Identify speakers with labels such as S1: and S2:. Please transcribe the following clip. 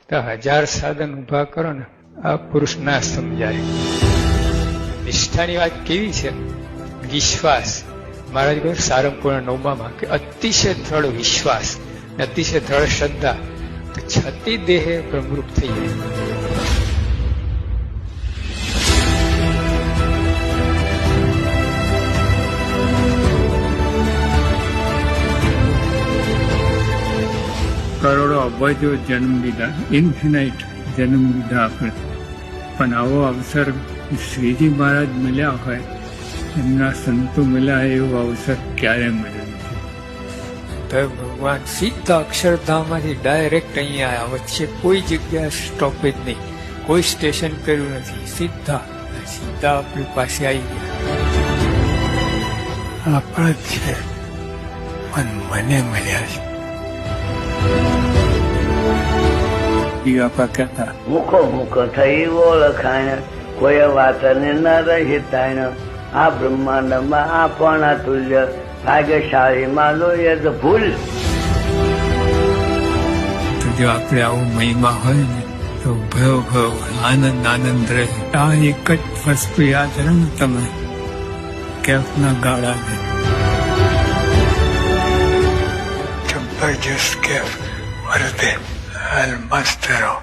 S1: તો 1000 સાધન ઉભા કરો ને આ પુરુષ ના સમજાય. નિષ્ઠાની વાત કેવી છે? વિશ્વાસ. મહારાજ કહ્યું સારંગપુરના 9માં કે અતિશય દ્રઢ વિશ્વાસ ને અતિશય દ્રઢ શ્રદ્ધા તો છતી દેહે બ્રહ્મરૂપ થઈ જાય.
S2: કરોડો અબજો જન્મ લીધા, ઇન્ફિનાઇટ જન્મ લીધા આપણે, પણ આવો અવસર શ્રીજી મહારાજ મળ્યા હોય, એમના સંતો મળ્યા એવો અવસર ક્યારે મળ્યો નથી.
S1: તો ભગવાન સીધા અક્ષરધામમાંથી ડાયરેક્ટ અહીંયા આવ્યા, વચ્ચે કોઈ જગ્યા સ્ટોપેજ નહીં, કોઈ સ્ટેશન કર્યું નથી, સીધા આપણી પાસે આવી ગયા.
S3: આપણા જ છે પણ મને મળ્યા છે.
S2: બાપા કહેતા
S4: મુખો મુખ થઈ ઓળખાણ, કોઈ વાતને ન રહી તાણ, આ બ્રહ્માંડમાં આપણા તુલ્ય, ભાગ્યશાળી માનો યદ ભૂલ.
S2: તો જો આપણે આવું મહિમા હોય ને તો ભયો આનંદ આનંદ રહે. આ એક જ વસ્તુ યાદ રહે ને તમે, કેફના ગાળા ને
S3: જબરજસ્ત કેફ વર્તે, હાલ મસ્ત રહો.